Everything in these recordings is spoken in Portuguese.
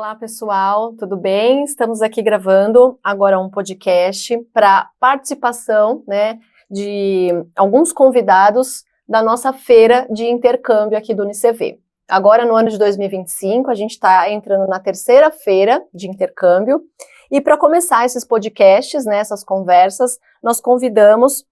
Olá, pessoal, tudo bem? Estamos aqui gravando agora um podcast para participação, né, de alguns convidados da nossa feira de intercâmbio aqui do UniCV. Agora, no ano de 2025, a gente está entrando na terceira feira de intercâmbio e para começar esses podcasts, né, essas conversas, nós convidamos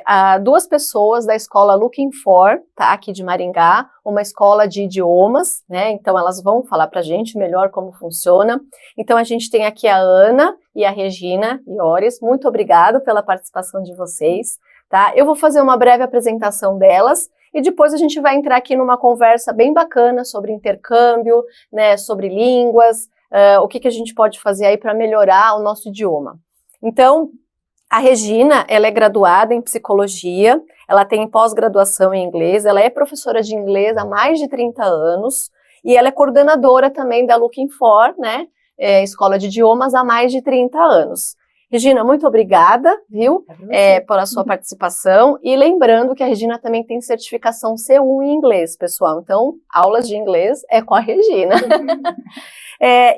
a duas pessoas da escola Looking For, tá, aqui de Maringá, uma escola de idiomas, né, então elas vão falar pra gente melhor como funciona. Então a gente tem aqui a Ana e a Regina Iores, muito obrigado pela participação de vocês, tá? Eu vou fazer uma breve apresentação delas e depois a gente vai entrar aqui numa conversa bem bacana sobre intercâmbio, né, sobre línguas, o que a gente pode fazer aí para melhorar o nosso idioma. Então, a Regina, ela é graduada em psicologia, ela tem pós-graduação em inglês, ela é professora de inglês há mais de 30 anos e ela é coordenadora também da Looking For, né, escola de idiomas há mais de 30 anos. Regina, muito obrigada, viu, pela sua participação e lembrando que a Regina também tem certificação C1 em inglês, pessoal, então aulas de inglês é com a Regina.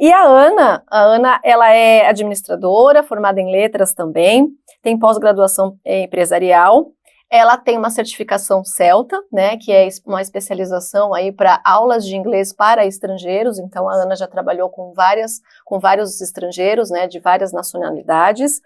E a Ana, ela é administradora, formada em letras também, tem pós-graduação empresarial, ela tem uma certificação CELTA, né, que é uma especialização aí para aulas de inglês para estrangeiros, então a Ana já trabalhou com vários estrangeiros, né, de várias nacionalidades.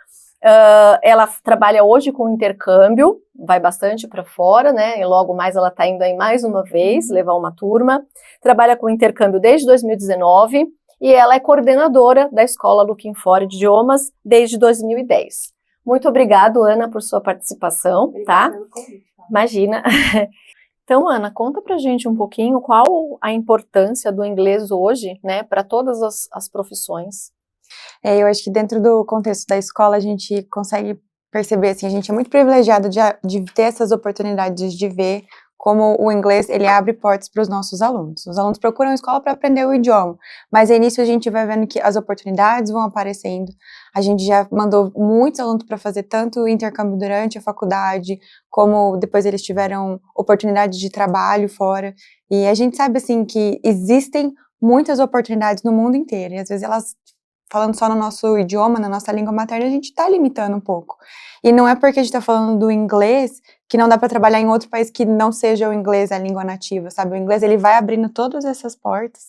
Ela trabalha hoje com intercâmbio, vai bastante para fora, né, e logo mais ela está indo aí mais uma vez, levar uma turma, trabalha com intercâmbio desde 2019, e ela é coordenadora da escola Looking For de idiomas desde 2010. Muito obrigado, Ana, por sua participação, obrigada, tá? Pelo convite, tá? Imagina. Então, Ana, conta pra gente um pouquinho qual a importância do inglês hoje, né, para todas as profissões. Eu acho que dentro do contexto da escola a gente consegue perceber, assim, a gente é muito privilegiado de ter essas oportunidades de ver como o inglês, ele abre portas para os nossos alunos. Os alunos procuram a escola para aprender o idioma, mas aí nisso a gente vai vendo que as oportunidades vão aparecendo. A gente já mandou muitos alunos para fazer tanto intercâmbio durante a faculdade, como depois eles tiveram oportunidade de trabalho fora. E a gente sabe, assim, que existem muitas oportunidades no mundo inteiro, e às vezes elas, falando só no nosso idioma, na nossa língua materna, a gente está limitando um pouco. E não é porque a gente está falando do inglês que não dá para trabalhar em outro país que não seja o inglês a língua nativa, sabe? O inglês, ele vai abrindo todas essas portas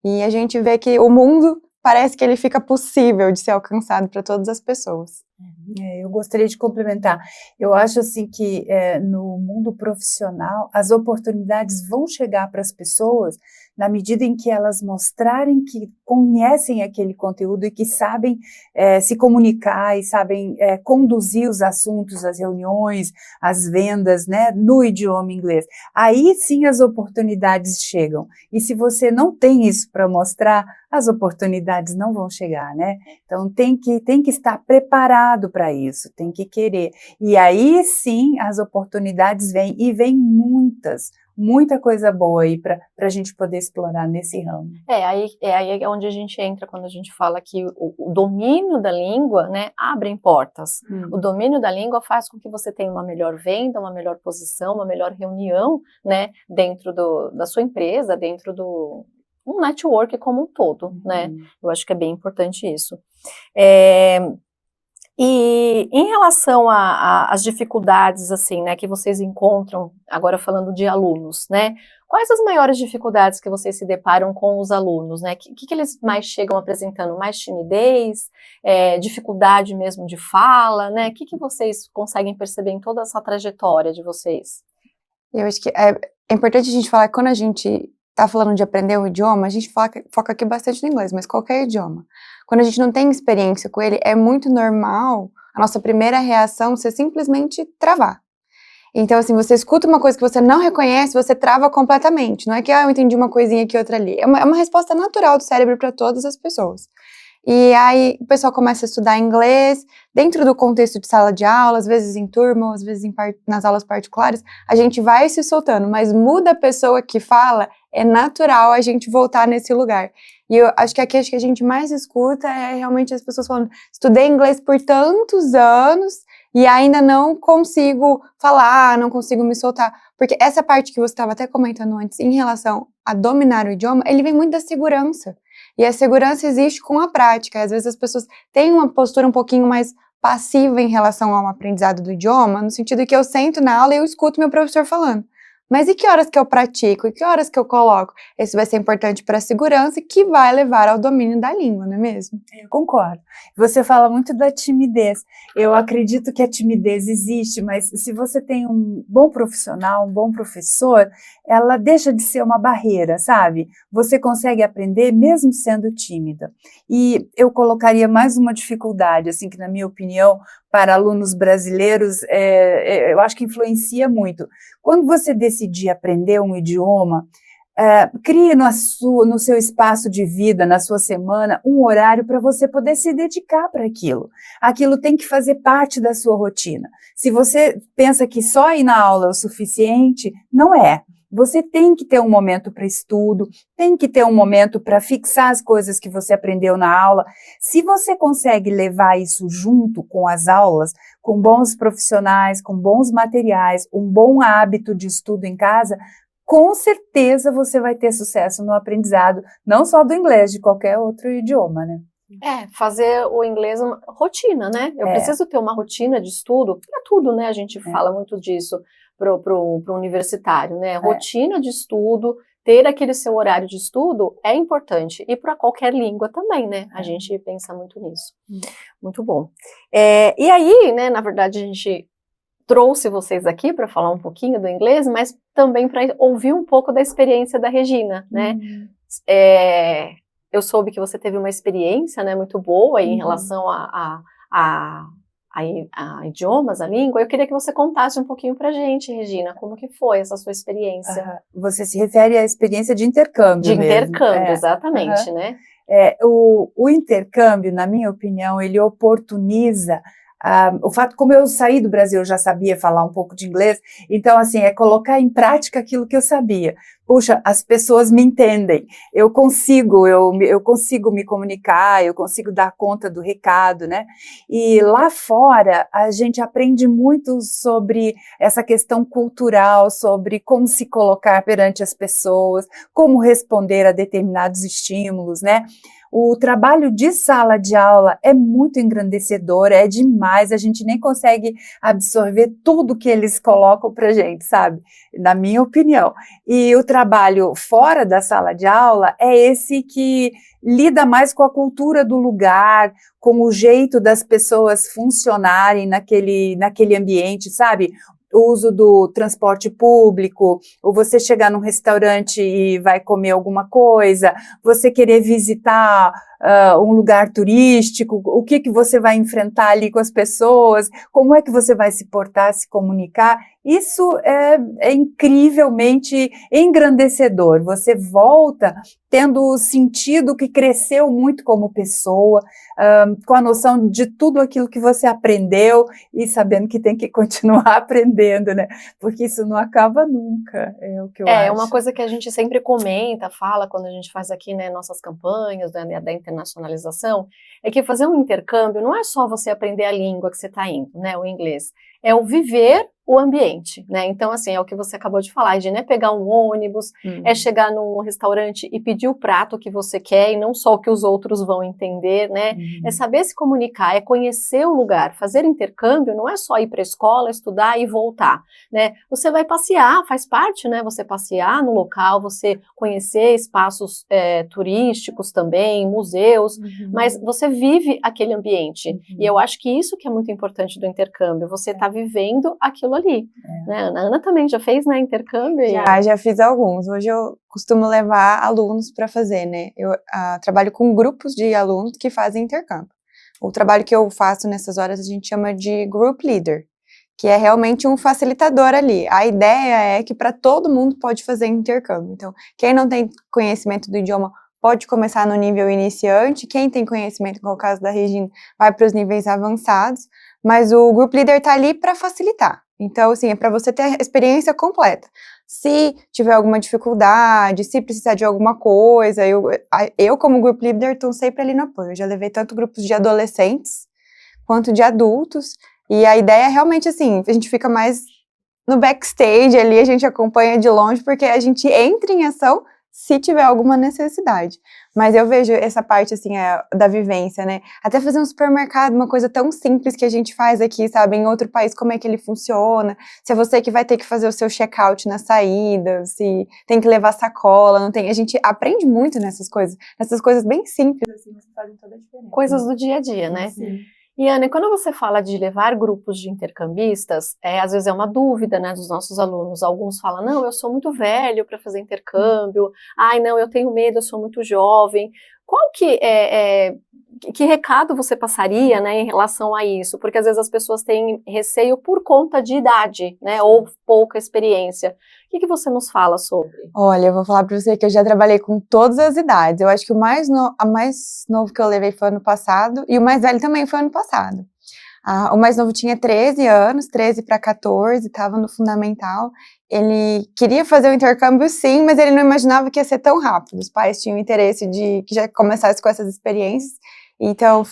e a gente vê que o mundo parece que ele fica possível de ser alcançado para todas as pessoas. Eu gostaria de complementar. Eu acho assim que no mundo profissional as oportunidades vão chegar para as pessoas na medida em que elas mostrarem que conhecem aquele conteúdo e que sabem se comunicar e sabem conduzir os assuntos, as reuniões, as vendas, né, no idioma inglês. Aí sim as oportunidades chegam. E se você não tem isso para mostrar, as oportunidades não vão chegar, né? Então tem que estar preparado para isso, tem que querer. E aí sim as oportunidades vêm, e vêm muita coisa boa aí para a gente poder explorar nesse ramo. Aí é onde a gente entra quando a gente fala que o domínio da língua, né, abre portas. O domínio da língua faz com que você tenha uma melhor venda, uma melhor posição, uma melhor reunião, né, dentro da sua empresa, dentro um network como um todo, né? Eu acho que é bem importante isso. E em relação às dificuldades, assim, né, que vocês encontram, agora falando de alunos, né, quais as maiores dificuldades que vocês se deparam com os alunos, né, que eles mais chegam apresentando? Mais timidez, dificuldade mesmo de fala, né, o que vocês conseguem perceber em toda essa trajetória de vocês? Eu acho que é importante a gente falar que quando a gente está falando de aprender um idioma, a gente foca aqui bastante no inglês, mas qualquer idioma. Quando a gente não tem experiência com ele, é muito normal a nossa primeira reação ser simplesmente travar. Então, assim, você escuta uma coisa que você não reconhece, você trava completamente. Não é que, eu entendi uma coisinha aqui, outra ali. É uma resposta natural do cérebro para todas as pessoas. E aí o pessoal começa a estudar inglês, dentro do contexto de sala de aula, às vezes em turma, às vezes nas aulas particulares, a gente vai se soltando, mas muda a pessoa que fala, é natural a gente voltar nesse lugar. E eu acho que aqui a gente mais escuta é realmente as pessoas falando, estudei inglês por tantos anos e ainda não consigo falar, não consigo me soltar. Porque essa parte que você estava até comentando antes, em relação a dominar o idioma, ele vem muito da segurança. E a segurança existe com a prática. Às vezes as pessoas têm uma postura um pouquinho mais passiva em relação ao aprendizado do idioma, no sentido que eu sento na aula e eu escuto meu professor falando. Mas e que horas que eu pratico? E que horas que eu coloco? Esse vai ser importante para a segurança e que vai levar ao domínio da língua, não é mesmo? Eu concordo. Você fala muito da timidez. Eu acredito que a timidez existe, mas se você tem um bom profissional, um bom professor, ela deixa de ser uma barreira, sabe? Você consegue aprender mesmo sendo tímida. E eu colocaria mais uma dificuldade, assim, que na minha opinião, para alunos brasileiros, eu acho que influencia muito. Quando você decidir aprender um idioma, crie no seu espaço de vida, na sua semana, um horário para você poder se dedicar para aquilo. Aquilo tem que fazer parte da sua rotina. Se você pensa que só ir na aula é o suficiente, não é. Você tem que ter um momento para estudo, tem que ter um momento para fixar as coisas que você aprendeu na aula. Se você consegue levar isso junto com as aulas, com bons profissionais, com bons materiais, um bom hábito de estudo em casa, com certeza você vai ter sucesso no aprendizado, não só do inglês, de qualquer outro idioma, né? Fazer o inglês uma rotina, né? Eu preciso ter uma rotina de estudo para tudo, né? A gente fala muito disso pro universitário, né? Rotina de estudo, ter aquele seu horário de estudo é importante. E para qualquer língua também, né? A gente pensa muito nisso. Muito bom. E aí, né, na verdade, a gente trouxe vocês aqui para falar um pouquinho do inglês, mas também para ouvir um pouco da experiência da Regina, né? Eu soube que você teve uma experiência, né, muito boa em relação a idiomas, a língua. Eu queria que você contasse um pouquinho pra gente, Regina, como que foi essa sua experiência. Você se refere à experiência de intercâmbio de mesmo. Intercâmbio, exatamente, né? O intercâmbio, na minha opinião, ele oportuniza o fato, como eu saí do Brasil, eu já sabia falar um pouco de inglês, então, assim, é colocar em prática aquilo que eu sabia. Puxa, as pessoas me entendem, eu consigo me comunicar, eu consigo dar conta do recado, né? E lá fora, a gente aprende muito sobre essa questão cultural, sobre como se colocar perante as pessoas, como responder a determinados estímulos, né? O trabalho de sala de aula é muito engrandecedor, é demais, a gente nem consegue absorver tudo que eles colocam pra gente, sabe? Na minha opinião. E o trabalho fora da sala de aula é esse que lida mais com a cultura do lugar, com o jeito das pessoas funcionarem naquele ambiente, sabe? O uso do transporte público, ou você chegar num restaurante e vai comer alguma coisa, você querer visitar um lugar turístico, o que você vai enfrentar ali com as pessoas, como é que você vai se portar, se comunicar, isso é incrivelmente engrandecedor, você volta tendo sentido que cresceu muito como pessoa, com a noção de tudo aquilo que você aprendeu e sabendo que tem que continuar aprendendo, né? Porque isso não acaba nunca, é o que eu acho. É uma coisa que a gente sempre comenta, fala quando a gente faz aqui, né, nossas campanhas da internacionalização, é que fazer um intercâmbio não é só você aprender a língua que você está indo, né, o inglês, é o viver o ambiente, né? Então, assim, é o que você acabou de falar, de, né, pegar um ônibus, é chegar num restaurante e pedir o prato que você quer e não só o que os outros vão entender, né? É saber se comunicar, é conhecer o lugar. Fazer intercâmbio não é só ir para a escola, estudar e voltar, né? Você vai passear, faz parte, né? Você passear no local, você conhecer espaços turísticos também, museus, mas você vive aquele ambiente. E eu acho que isso que é muito importante do intercâmbio, você está vivendo aquilo ali, né? A Ana também já fez, né, intercâmbio? Já fiz alguns. Hoje eu costumo levar alunos para fazer, né? Eu trabalho com grupos de alunos que fazem intercâmbio. O trabalho que eu faço nessas horas a gente chama de group leader, que é realmente um facilitador ali. A ideia é que para todo mundo pode fazer intercâmbio. Então, quem não tem conhecimento do idioma pode começar no nível iniciante, quem tem conhecimento, como é o caso da Regina, vai para os níveis avançados, mas o group leader está ali para facilitar. Então, assim, é para você ter a experiência completa. Se tiver alguma dificuldade, se precisar de alguma coisa, eu como group leader, estou sempre ali no apoio. Eu já levei tanto grupos de adolescentes quanto de adultos, e a ideia é realmente, assim, a gente fica mais no backstage ali, a gente acompanha de longe, porque a gente entra em ação se tiver alguma necessidade. Mas eu vejo essa parte, assim, da vivência, né? Até fazer um supermercado, uma coisa tão simples que a gente faz aqui, sabe? Em outro país, como é que ele funciona? Se é você que vai ter que fazer o seu check-out na saída, se tem que levar sacola, não tem. A gente aprende muito nessas coisas bem simples, assim, mas que fazem toda a diferença. Coisas do dia a dia, né? Sim. E, Ana, quando você fala de levar grupos de intercambistas, às vezes é uma dúvida, né, dos nossos alunos. Alguns falam, não, eu sou muito velho para fazer intercâmbio. Ai, não, eu tenho medo, eu sou muito jovem. Qual que recado você passaria, né, em relação a isso? Porque às vezes as pessoas têm receio por conta de idade, né, ou pouca experiência. O que você nos fala sobre? Olha, eu vou falar pra você que eu já trabalhei com todas as idades. Eu acho que a mais novo que eu levei foi ano passado, e o mais velho também foi ano passado. O mais novo tinha 13 anos, 13 para 14, estava no fundamental. Ele queria fazer o intercâmbio sim, mas ele não imaginava que ia ser tão rápido. Os pais tinham interesse de que já começasse com essas experiências. Então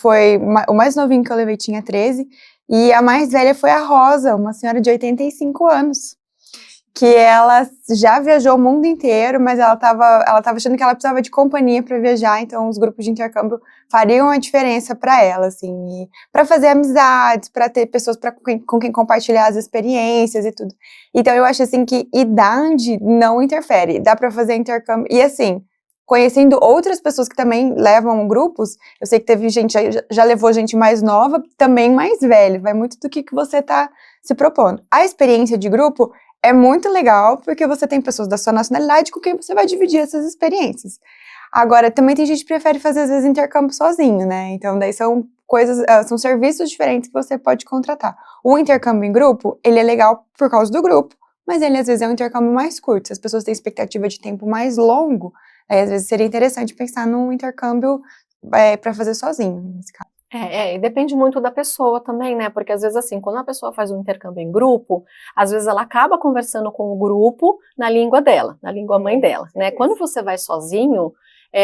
o mais novinho que eu levei tinha 13, e a mais velha foi a Rosa, uma senhora de 85 anos. Que ela já viajou o mundo inteiro, mas ela tava achando que ela precisava de companhia para viajar, então os grupos de intercâmbio fariam a diferença para ela, assim, para fazer amizades, para ter pessoas com quem compartilhar as experiências e tudo. Então eu acho assim que idade não interfere, dá para fazer intercâmbio, e assim, conhecendo outras pessoas que também levam grupos, eu sei que teve gente, já levou gente mais nova, também mais velha, vai muito do que você tá se propondo. A experiência de grupo é muito legal, porque você tem pessoas da sua nacionalidade com quem você vai dividir essas experiências. Agora, também tem gente que prefere fazer, às vezes, intercâmbio sozinho, né? Então, daí são são serviços diferentes que você pode contratar. O intercâmbio em grupo, ele é legal por causa do grupo, mas ele, às vezes, é um intercâmbio mais curto. Se as pessoas têm expectativa de tempo mais longo, aí, às vezes, seria interessante pensar num intercâmbio para fazer sozinho, nesse caso. E depende muito da pessoa também, né? Porque às vezes assim, quando a pessoa faz um intercâmbio em grupo, às vezes ela acaba conversando com o grupo na língua dela, na língua mãe dela, né? Quando você vai sozinho,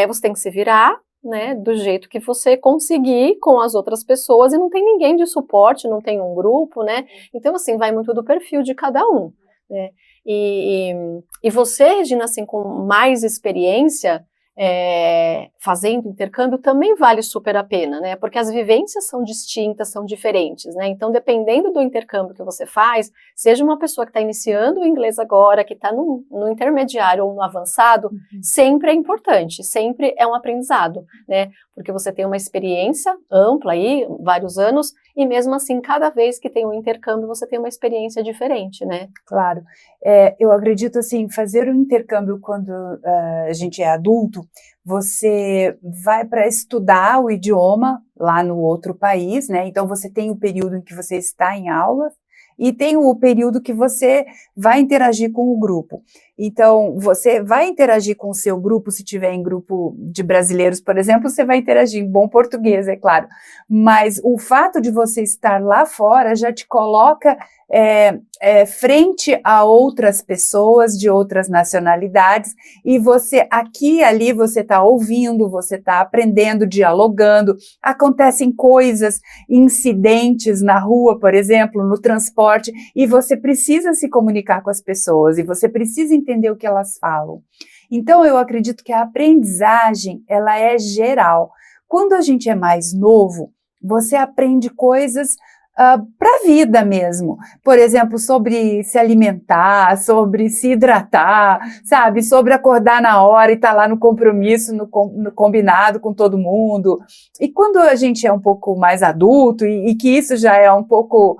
você tem que se virar, né? Do jeito que você conseguir com as outras pessoas e não tem ninguém de suporte, não tem um grupo, né? Então assim, vai muito do perfil de cada um, né? E você, Regina, assim, com mais experiência, fazendo intercâmbio também vale super a pena, né? Porque as vivências são distintas, são diferentes, né? Então, dependendo do intercâmbio que você faz, seja uma pessoa que está iniciando o inglês agora, que está no intermediário ou no avançado, sempre é importante, sempre é um aprendizado, né? Porque você tem uma experiência ampla aí, vários anos, e mesmo assim, cada vez que tem um intercâmbio, você tem uma experiência diferente, né? Claro. Eu acredito, assim, fazer um intercâmbio quando a gente é adulto, você vai para estudar o idioma lá no outro país, né? Então, você tem o período em que você está em aula e tem o período que você vai interagir com o grupo. Então, você vai interagir com o seu grupo, se tiver em grupo de brasileiros, por exemplo, você vai interagir em bom português, é claro. Mas o fato de você estar lá fora já te coloca frente a outras pessoas de outras nacionalidades, e você, aqui e ali, você está ouvindo, você está aprendendo, dialogando, acontecem coisas, incidentes na rua, por exemplo, no transporte, e você precisa se comunicar com as pessoas, e você precisa entender o que elas falam. Então, eu acredito que a aprendizagem, ela é geral. Quando a gente é mais novo, você aprende coisas para a vida mesmo, por exemplo, sobre se alimentar, sobre se hidratar, sabe, sobre acordar na hora e estar lá no compromisso, no combinado com todo mundo. E quando a gente é um pouco mais adulto e que isso já é um pouco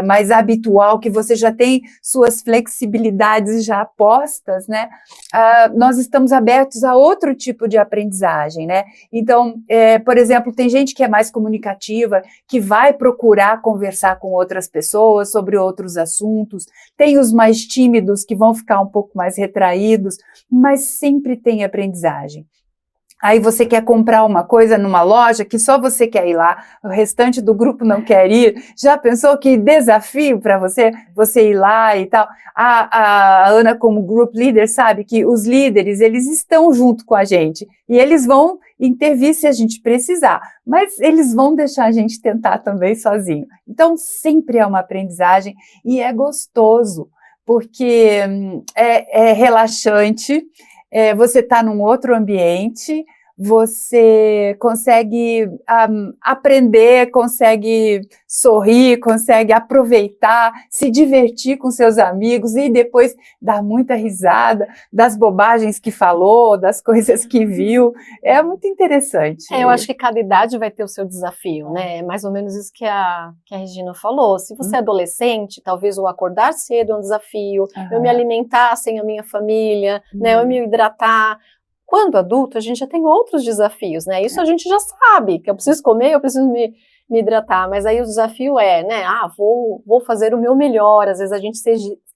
mais habitual, que você já tem suas flexibilidades já postas, né, nós estamos abertos a outro tipo de aprendizagem, né? Então, por exemplo, tem gente que é mais comunicativa, que vai procurar conversar com outras pessoas sobre outros assuntos, tem os mais tímidos que vão ficar um pouco mais retraídos, mas sempre tem aprendizagem. Aí você quer comprar uma coisa numa loja que só você quer ir lá, o restante do grupo não quer ir. Já pensou que desafio para você ir lá e tal? A Ana, como group leader, sabe que os líderes, eles estão junto com a gente e eles vão intervir se a gente precisar, mas eles vão deixar a gente tentar também sozinho. Então, sempre é uma aprendizagem e é gostoso, porque é relaxante. Você está num outro ambiente, você consegue aprender, consegue sorrir, consegue aproveitar, se divertir com seus amigos e depois dar muita risada das bobagens que falou, das coisas que viu. É muito interessante. Eu acho que cada idade vai ter o seu desafio, né? É mais ou menos isso que a Regina falou. Se você é adolescente, talvez o acordar cedo é um desafio, eu me alimentar sem a minha família, né? Eu me hidratar. Quando adulto, a gente já tem outros desafios, né? Isso a gente já sabe, que eu preciso comer, eu preciso me hidratar, mas aí o desafio é, né? Vou fazer o meu melhor, às vezes a gente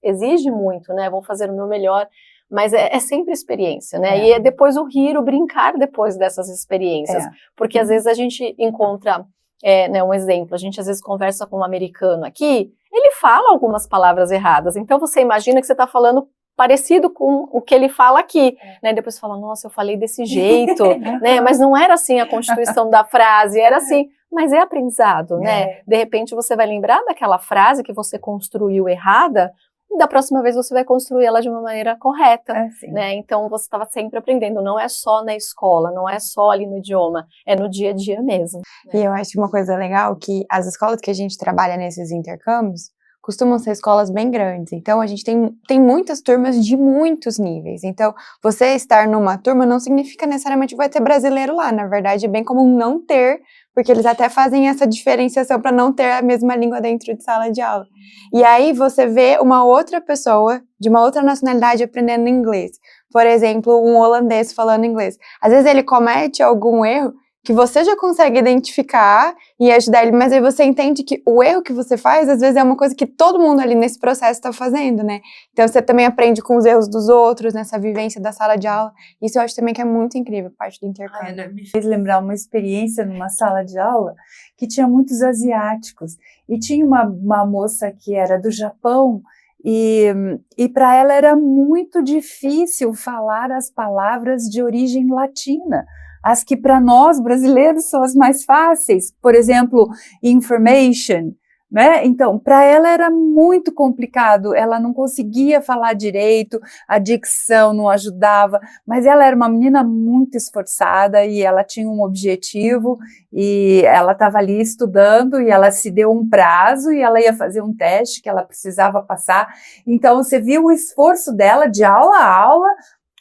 exige muito, né? Vou fazer o meu melhor, mas é sempre experiência, né? E é depois o rir, o brincar depois dessas experiências, porque às vezes a gente encontra, né, um exemplo, a gente às vezes conversa com um americano aqui, ele fala algumas palavras erradas, então você imagina que você está falando parecido com o que ele fala aqui, né? Depois você fala, nossa, eu falei desse jeito, né? Mas não era assim a constituição da frase, era assim, mas é aprendizado, né? De repente você vai lembrar daquela frase que você construiu errada, e da próxima vez você vai construir ela de uma maneira correta, né? Então você estava sempre aprendendo, não é só na escola, não é só ali no idioma, é no dia a dia mesmo. E eu acho uma coisa legal que as escolas que a gente trabalha nesses intercâmbios costumam ser escolas bem grandes, então a gente tem muitas turmas de muitos níveis, então você estar numa turma não significa necessariamente que vai ter brasileiro lá, na verdade é bem comum não ter, porque eles até fazem essa diferenciação para não ter a mesma língua dentro de sala de aula. E aí você vê uma outra pessoa de uma outra nacionalidade aprendendo inglês, por exemplo, um holandês falando inglês, às vezes ele comete algum erro que você já consegue identificar e ajudar ele, mas aí você entende que o erro que você faz, às vezes é uma coisa que todo mundo ali nesse processo está fazendo, né? Então você também aprende com os erros dos outros, nessa vivência da sala de aula. Isso eu acho também que é muito incrível, parte do intercâmbio. Me fez lembrar uma experiência numa sala de aula que tinha muitos asiáticos e tinha uma moça que era do Japão e para ela era muito difícil falar as palavras de origem latina, as que para nós brasileiros são as mais fáceis, por exemplo, information, né? Então, para ela era muito complicado, ela não conseguia falar direito, a dicção não ajudava, mas ela era uma menina muito esforçada e ela tinha um objetivo e ela estava ali estudando e ela se deu um prazo e ela ia fazer um teste que ela precisava passar. Então, você viu o esforço dela de aula a aula,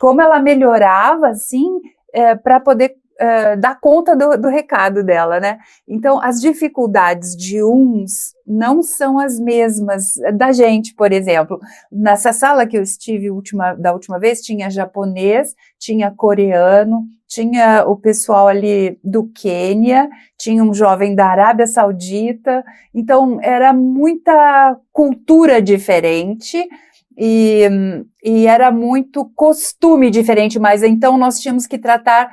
como ela melhorava, assim, para poder dar conta do recado dela, né? Então, as dificuldades de uns não são as mesmas da gente, por exemplo. Nessa sala que eu estive da última vez, tinha japonês, tinha coreano, tinha o pessoal ali do Quênia, tinha um jovem da Arábia Saudita, então era muita cultura diferente, e era muito costume diferente, mas então nós tínhamos que tratar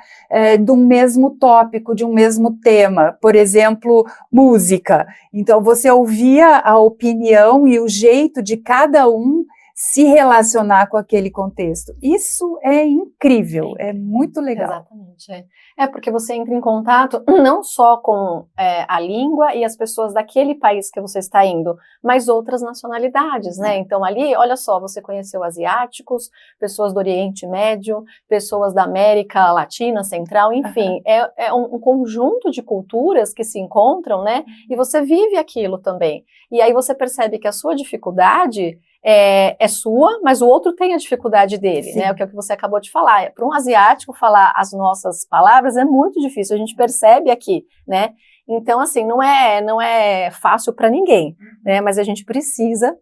de um mesmo tópico, de um mesmo tema, por exemplo, música. Então você ouvia a opinião e o jeito de cada um se relacionar com aquele contexto. Isso é incrível, é muito legal. Exatamente. Porque você entra em contato não só com a língua e as pessoas daquele país que você está indo, mas outras nacionalidades, né? Então ali, olha só, você conheceu asiáticos, pessoas do Oriente Médio, pessoas da América Latina, Central, enfim, é um conjunto de culturas que se encontram, né? E você vive aquilo também. E aí você percebe que a sua dificuldade é sua, mas o outro tem a dificuldade dele, né? O que você acabou de falar. Para um asiático falar as nossas palavras é muito difícil, a gente percebe aqui, né? Então, assim, não é fácil para ninguém, né? Mas a gente precisa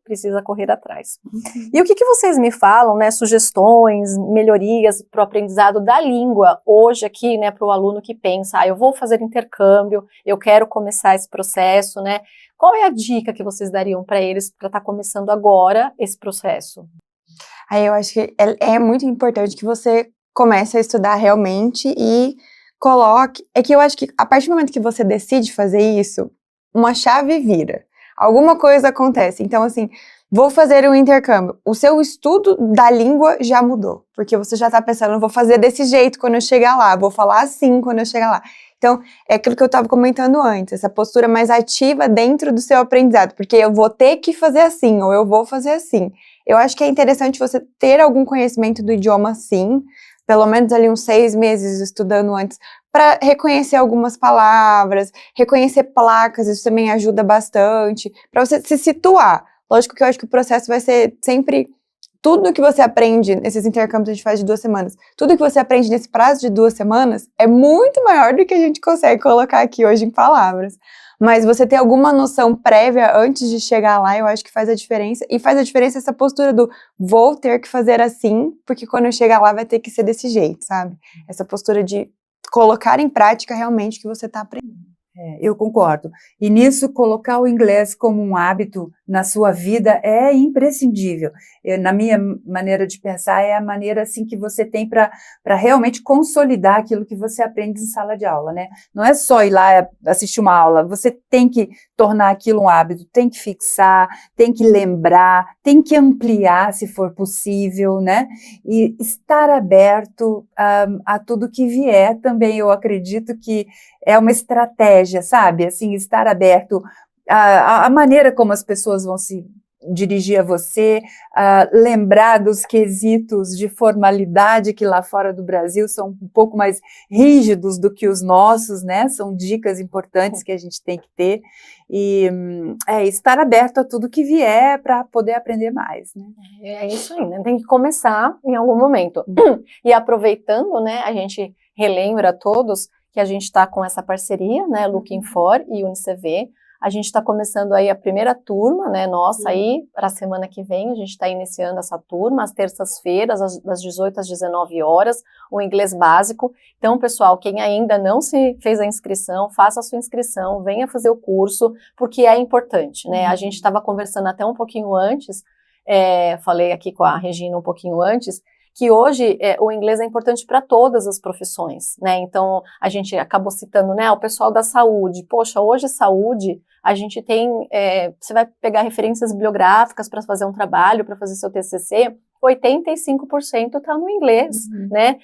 correr atrás. E o que vocês me falam, né? Sugestões, melhorias para o aprendizado da língua hoje aqui, né? Para o aluno que pensa, eu vou fazer intercâmbio, eu quero começar esse processo, né? Qual é a dica que vocês dariam para eles para estar começando agora esse processo? Aí eu acho que é muito importante que você comece a estudar realmente e coloque... É que eu acho que a partir do momento que você decide fazer isso, uma chave vira. Alguma coisa acontece. Então, assim, vou fazer um intercâmbio. O seu estudo da língua já mudou. Porque você já está pensando, vou fazer desse jeito quando eu chegar lá, vou falar assim quando eu chegar lá. Então, é aquilo que eu estava comentando antes, essa postura mais ativa dentro do seu aprendizado, porque eu vou ter que fazer assim, ou eu vou fazer assim. Eu acho que é interessante você ter algum conhecimento do idioma, sim, pelo menos ali uns 6 meses estudando antes, para reconhecer algumas palavras, reconhecer placas, isso também ajuda bastante, para você se situar. Lógico que eu acho que o processo vai ser sempre... Tudo que você aprende nesses intercâmbios que a gente faz de 2 semanas, tudo que você aprende nesse prazo de 2 semanas é muito maior do que a gente consegue colocar aqui hoje em palavras. Mas você ter alguma noção prévia antes de chegar lá, eu acho que faz a diferença. E faz a diferença essa postura do vou ter que fazer assim, porque quando eu chegar lá vai ter que ser desse jeito, sabe? Essa postura de colocar em prática realmente o que você está aprendendo. Eu concordo. E nisso, colocar o inglês como um hábito na sua vida é imprescindível. Na minha maneira de pensar, é a maneira assim, que você tem para realmente consolidar aquilo que você aprende em sala de aula, né? Não é só ir lá assistir uma aula, você tem que tornar aquilo um hábito, tem que fixar, tem que lembrar, tem que ampliar se for possível, né? E estar aberto a tudo que vier também, eu acredito que é uma estratégia, sabe? Assim, estar aberto à maneira como as pessoas vão se dirigir a você, lembrar dos quesitos de formalidade que lá fora do Brasil são um pouco mais rígidos do que os nossos, né? São dicas importantes que a gente tem que ter e estar aberto a tudo que vier para poder aprender mais, né? É isso aí, né? Tem que começar em algum momento. E aproveitando, né, a gente relembra a todos que a gente está com essa parceria, né, Looking For e UniCV. A gente está começando aí a primeira turma, né, nossa aí, para a semana que vem, a gente está iniciando essa turma, às terças-feiras, das 18 às 19 horas, o inglês básico. Então, pessoal, quem ainda não se fez a inscrição, faça a sua inscrição, venha fazer o curso, porque é importante, né? A gente estava conversando até um pouquinho antes, falei aqui com a Regina um pouquinho antes, que hoje o inglês é importante para todas as profissões, né? Então, a gente acabou citando, né, o pessoal da saúde. Poxa, hoje saúde, a gente tem, você vai pegar referências bibliográficas para fazer um trabalho, para fazer seu TCC, 85% está no inglês, né?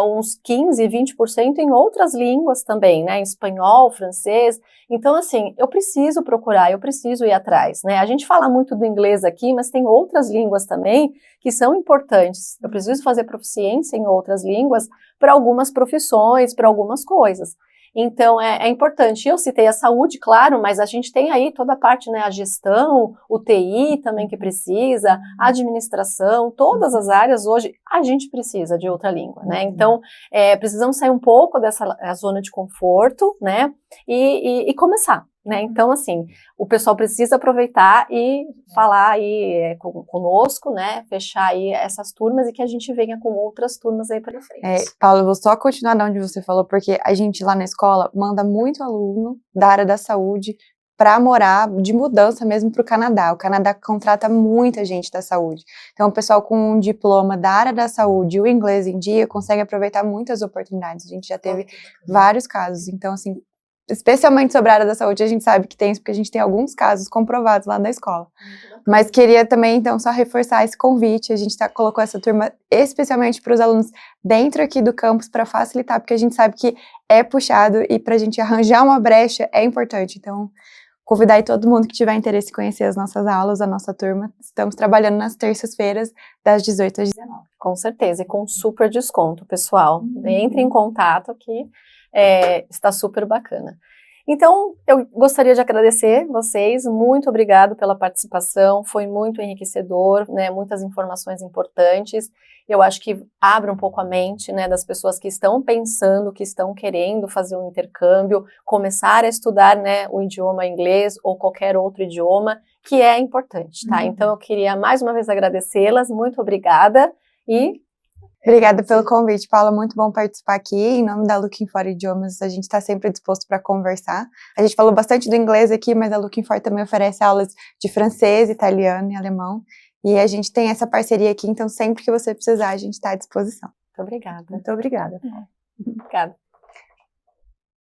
Uns 15, 20% em outras línguas também, né? Em espanhol, francês. Então, assim, eu preciso procurar, eu preciso ir atrás, né? A gente fala muito do inglês aqui, mas tem outras línguas também que são importantes. Eu preciso fazer proficiência em outras línguas para algumas profissões, para algumas coisas. Então, é importante. Eu citei a saúde, claro, mas a gente tem aí toda a parte, né, a gestão, o TI também que precisa, a administração, todas as áreas hoje, a gente precisa de outra língua, né? Então, precisamos sair um pouco dessa zona de conforto, né, e começar, né? Então, assim, o pessoal precisa aproveitar e falar aí conosco, né, fechar aí essas turmas e que a gente venha com outras turmas aí pela frente. Paula, eu vou só continuar de onde você falou, porque a gente lá na escola manda muito aluno da área da saúde para morar de mudança mesmo para o Canadá. O Canadá contrata muita gente da saúde. Então, o pessoal com um diploma da área da saúde e o inglês em dia consegue aproveitar muitas oportunidades. A gente já teve vários casos. Então, assim, especialmente sobre a área da saúde, a gente sabe que tem isso, porque a gente tem alguns casos comprovados lá na escola. Mas queria também, então, só reforçar esse convite. A gente colocou essa turma especialmente para os alunos dentro aqui do campus para facilitar, porque a gente sabe que é puxado e para a gente arranjar uma brecha é importante. Então, convidar aí todo mundo que tiver interesse em conhecer as nossas aulas, a nossa turma. Estamos trabalhando nas terças-feiras, das 18 às 19. Com certeza, e com super desconto, pessoal. Entre em contato que está super bacana. Então, eu gostaria de agradecer vocês, muito obrigado pela participação, foi muito enriquecedor, né, muitas informações importantes. Eu acho que abre um pouco a mente, né, das pessoas que estão pensando, que estão querendo fazer um intercâmbio, começar a estudar, né, o idioma inglês ou qualquer outro idioma, que é importante, tá? Então, eu queria mais uma vez agradecê-las, muito obrigada e... Obrigada pelo convite, Paula, muito bom participar aqui. Em nome da Looking For Idiomas, a gente está sempre disposto para conversar. A gente falou bastante do inglês aqui, mas a Looking For também oferece aulas de francês, italiano e alemão. E a gente tem essa parceria aqui, então sempre que você precisar, a gente está à disposição. Muito obrigada. Muito obrigada. Obrigada.